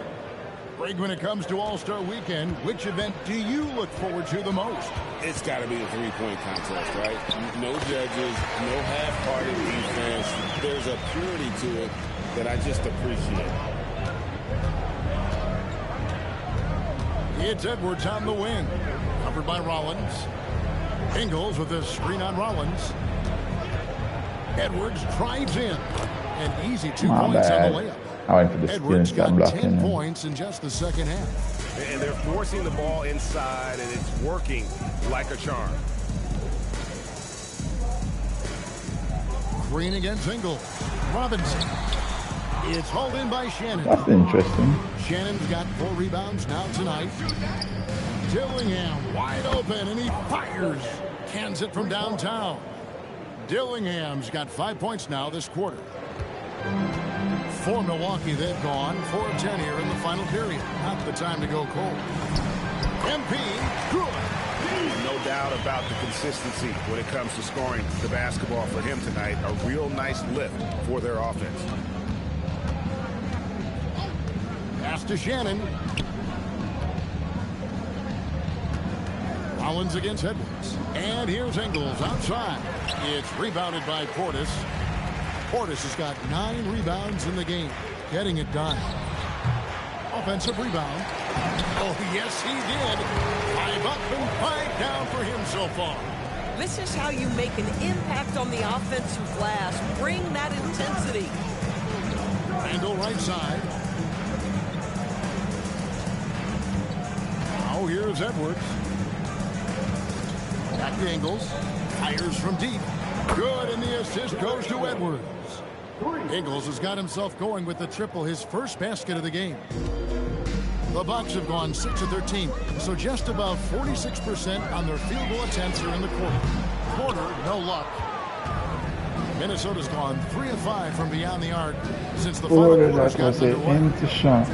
Greg, when it comes to All-Star Weekend, which event do you look forward to the most? It's got to be a three-point contest, right? No judges, no half-hearted defense. There's a purity to it that I just appreciate. It's Edwards on the wing. Covered by Rollins. Ingles with a screen on Rollins. Edwards drives in. An easy 2 points on the layup. I went for the Edwards skills got blocking 10 points in just the second half. And they're forcing the ball inside, and it's working like a charm. Green against Ingles. Robinson. It's hauled in by Shannon. That's interesting. Shannon's got 4 rebounds now tonight. Dillingham wide open, and he fires. Cans it from downtown. Dillingham's got 5 points now this quarter. For Milwaukee, they've gone 4 of 10 here in the final period. Not the time to go cold. MP, good. No doubt about the consistency when it comes to scoring the basketball for him tonight. A real nice lift for their offense. Pass to Shannon. Rollins against Edwards. And here's Ingles outside. It's rebounded by Portis. Portis has got 9 rebounds in the game. Getting it done. Offensive rebound. Oh, yes, he did. 5 up and 5 down for him so far. This is how you make an impact on the offensive glass. Bring that intensity. Randle right side. Now here's Edwards. Back to Ingles. Fires from deep. Good, and the assist goes to Edwards. Ingles has got himself going with the triple, his first basket of the game. The Bucks have gone 6 of 13, so just above 46% on their field goal attempts here in the quarter. Porter, no luck. Minnesota's gone 3 of 5 from beyond the arc since the final quarter's gotten underway. Empty shot.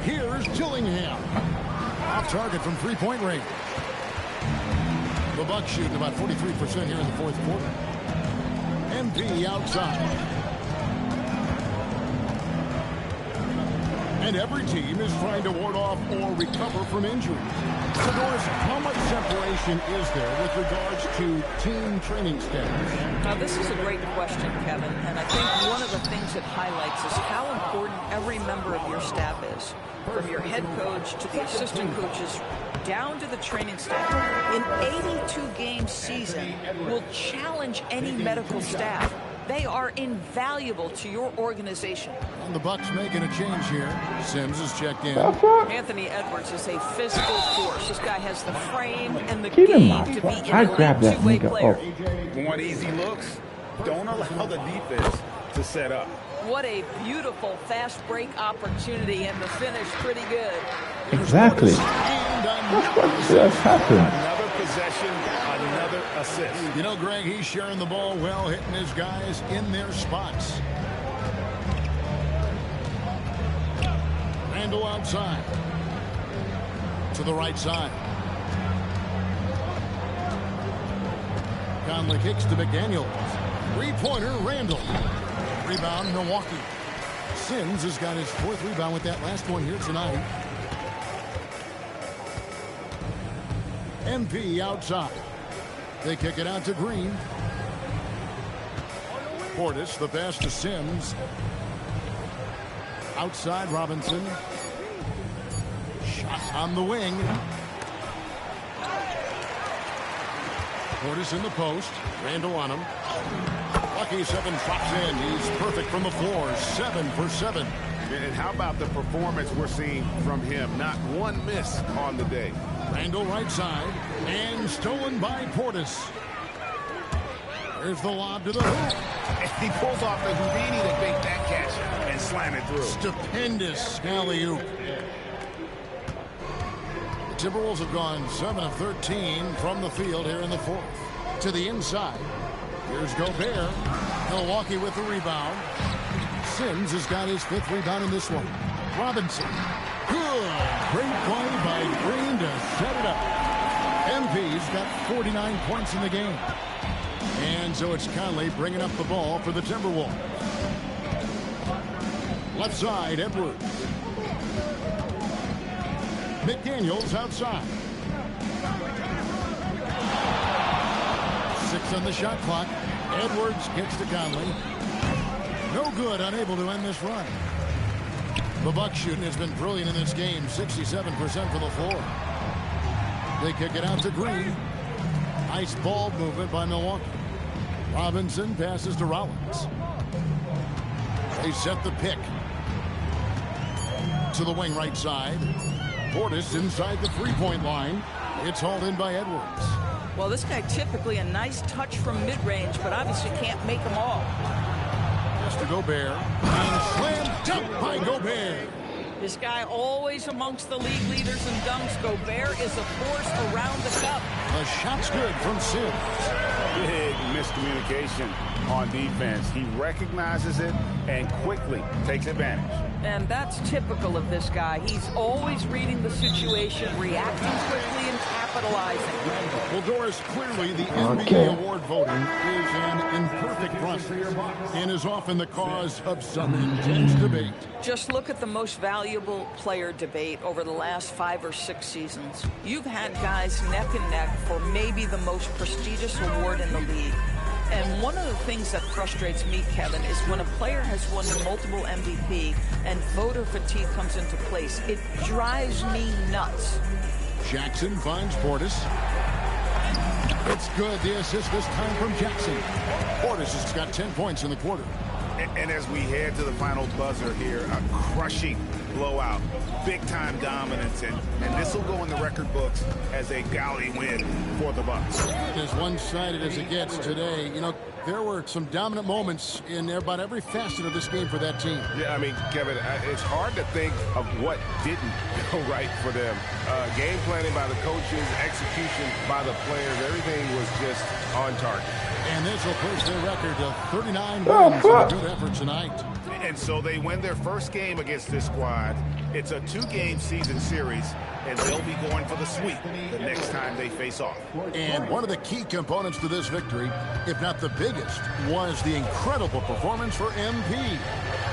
Here's Dillingham. Off target from three-point range. The Bucks shooting about 43% here in the fourth quarter. MP outside. And every team is trying to ward off or recover from injuries. So, Doris, how much separation is there with regards to team training staff? Now, this is a great question, Kevin, and I think one of the things it highlights is how important every member of your staff is. From your head coach to the assistant coaches, down to the training staff. An 82-game season will challenge any medical staff. They are invaluable to your organization. And the Bucks making a change here. Sims is checked in. Anthony Edwards is a physical force. This guy has the frame and the Keep him game up. to be I an grabbed that two-way nigga player. up. Want easy looks? Don't allow the defense to set up. What a beautiful fast break opportunity, and the finish pretty good. Exactly. That's happened. Another possession, another assist. You know, Greg, he's sharing the ball well, hitting his guys in their spots. Randle outside. To the right side. Conley kicks to McDaniels. Three-pointer, Randall. Rebound, Milwaukee. Sims has got his 4th rebound with that last one here tonight. MP outside. They kick it out to Green. Portis, the pass to Sims. Outside, Robinson. Shot on the wing. Portis in the post. Randall on him. Lucky 7 drops in. He's perfect from the floor. 7 for 7. And how about the performance we're seeing from him? Not one miss on the day. Randall right side. And stolen by Portis. There's the lob to the hoop. And he pulls off the Houdini to make that catch and slam it through. Stupendous alley-oop. The Timberwolves have gone 7 of 13 from the field here in the 4th. To the inside. Here's Gobert. Milwaukee with the rebound. Sims has got his 5th rebound in this one. Robinson. Good. Great play by Green to set it up. MP's got 49 points in the game. And so it's Conley bringing up the ball for the Timberwolves. Left side, Edwards. McDaniels outside. 6 on the shot clock. Edwards gets to Conley. No good, unable to end this run. The Bucks shooting has been brilliant in this game. 67% from the floor. They kick it out to Green. Nice ball movement by Milwaukee. Robinson passes to Rollins. They set the pick. To the wing right side. Portis inside the 3-point line. It's hauled in by Edwards. Well, this guy typically a nice touch from mid-range, but obviously can't make them all. Just to Gobert. And slam dunk by Gobert. This guy always amongst the league leaders in dunks. Gobert is a force around the cup. The shot's good from Sims. Big miscommunication on defense. He recognizes it and quickly takes advantage. And that's typical of this guy. He's always reading the situation, reacting quickly, and capitalizing. Well, Doris, clearly the NBA award voting is an imperfect process and is often the cause of some intense debate. Just look at the most valuable player debate over the last 5 or 6 seasons. You've had guys neck and neck for maybe the most prestigious award in the league. And one of the things that frustrates me, Kevin, is when a player has won multiple MVP and voter fatigue comes into place. It drives me nuts. Jackson finds Portis. It's good. The assist this time from Jackson. Portis has got 10 points in the quarter. And as we head to the final buzzer here, a crushing blowout, big-time dominance, and this will go in the record books as a gaudy win for the Bucks. As one-sided as it gets today, you know, there were some dominant moments in about every facet of this game for that team. Yeah, I mean, Kevin, it's hard to think of what didn't go right for them. Game planning by the coaches, execution by the players, everything was just on target. And this will push their record to 39 wins. A good effort tonight. And so they win their first game against this squad. It's a 2-game season series, and they'll be going for the sweep the next time they face off. And one of the key components to this victory, if not the biggest, was the incredible performance for MP.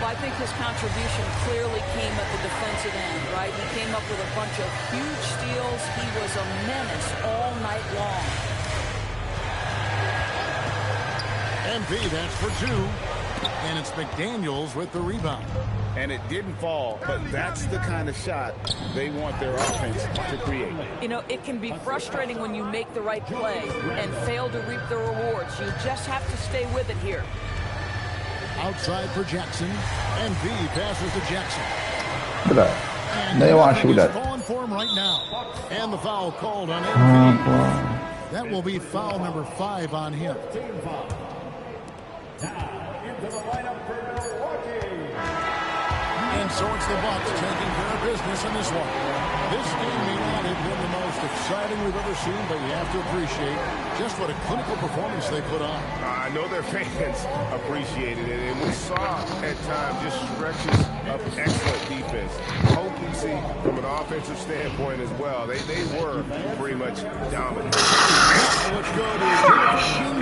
Well, I think his contribution clearly came at the defensive end, right? He came up with a bunch of huge steals. He was a menace all night long. MP, that's for 2. And it's McDaniels with the rebound. And it didn't fall, but that's the kind of shot they want their offense to create. You know, it can be frustrating when you make the right play and fail to reap the rewards. You just have to stay with it here. Outside for Jackson. MP passes to Jackson. Look at that. They want to shoot that. Falling for him right now. And the foul called on MP. That will be foul number 5 on him. Into the lineup for Milwaukee. And so it's the Bucks taking care of business in this one. This game may not have been the most exciting we've ever seen, but you have to appreciate just what a clinical performance they put on. I know their fans appreciated it, and we saw at times just stretches of excellent defense. Potency from an offensive standpoint as well. They were pretty much dominant. Let's go to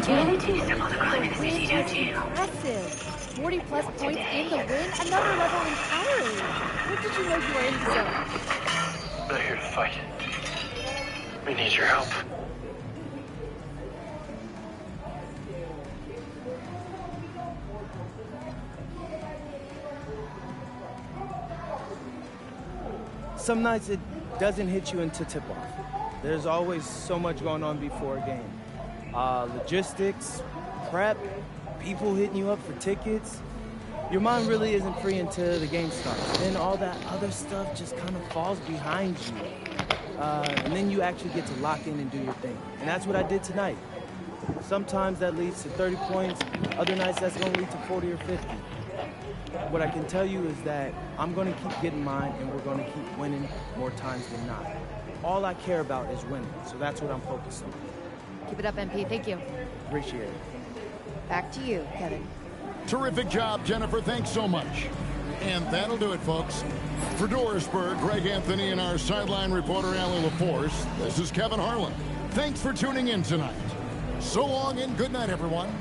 MBA2k26 on the climate city, don't you? Impressive. 40-plus points in the win, another level entirely. What did you know you were in the zone? We're here to fight. We need your help. Some nights it doesn't hit you into tip-off. There's always so much going on before a game. Logistics, prep, people hitting you up for tickets. Your mind really isn't free until the game starts. Then all that other stuff just kind of falls behind you. And then you actually get to lock in and do your thing. And that's what I did tonight. Sometimes that leads to 30 points. Other nights that's going to lead to 40 or 50. What I can tell you is that I'm going to keep getting mine, and we're going to keep winning more times than not. All I care about is winning, so that's what I'm focused on. Keep it up, MP. Thank you. Appreciate it. Back to you, Kevin. Terrific job, Jennifer. Thanks so much. And that'll do it, folks. For Dorisburg, Greg Anthony, and our sideline reporter, Allie LaForce, this is Kevin Harlan. Thanks for tuning in tonight. So long and good night, everyone.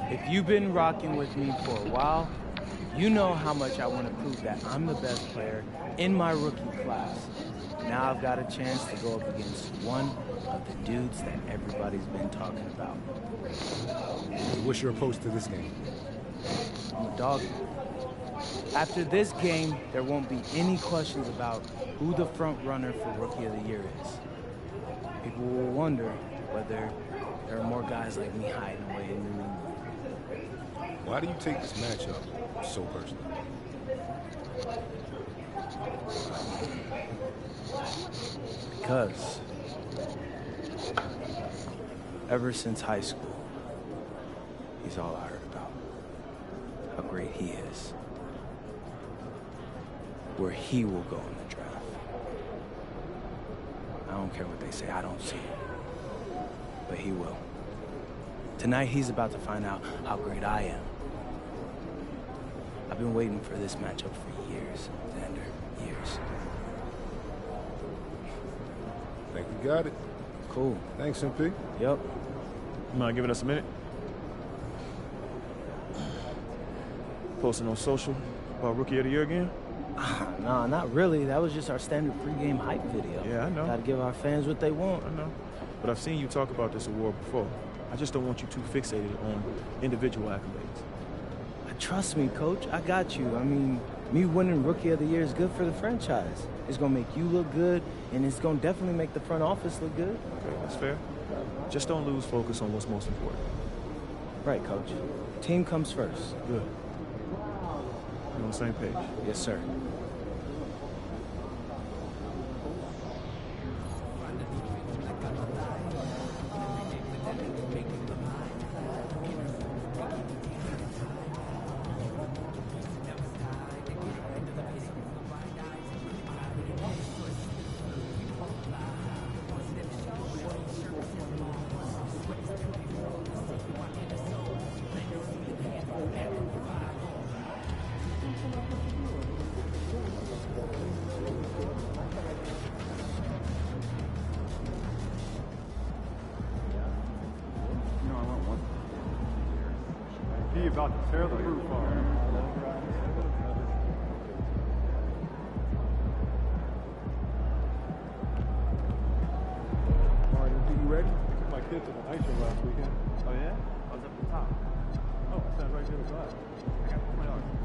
If you've been rocking with me for a while, you know how much I want to prove that I'm the best player in my rookie class. Now I've got a chance to go up against one of the dudes that everybody's been talking about. What's your approach to this game? I'm a dog. After this game, there won't be any questions about who the front runner for Rookie of the Year is. People will wonder whether there are more guys like me hiding away in the room. Why do you take this matchup so personally? Because ever since high school, he's all I heard about. How great he is. Where he will go in the draft. I don't care what they say, I don't see it. But he will. Tonight he's about to find out how great I am. I've been waiting for this matchup for years, Xander, years. I think we got it. Cool. Thanks, MP. Yep. You mind giving us a minute? Posting on social about Rookie of the Year again? Nah, not really. That was just our standard pregame hype video. Yeah, I know. Gotta give our fans what they want. I know. But I've seen you talk about this award before. I just don't want you too fixated on individual accolades. Trust me, Coach. I got you. I mean, me winning Rookie of the Year is good for the franchise. It's going to make you look good, and it's going to definitely make the front office look good. Okay, that's fair. Just don't lose focus on what's most important. Right, Coach. Team comes first. Good. You're on the same page? Yes, sir. He about to tear the roof off. All right, MP, you ready? I took my kid to the night show last weekend. Oh, yeah? I was up at the top. Oh, I sat right there with God. I got $20.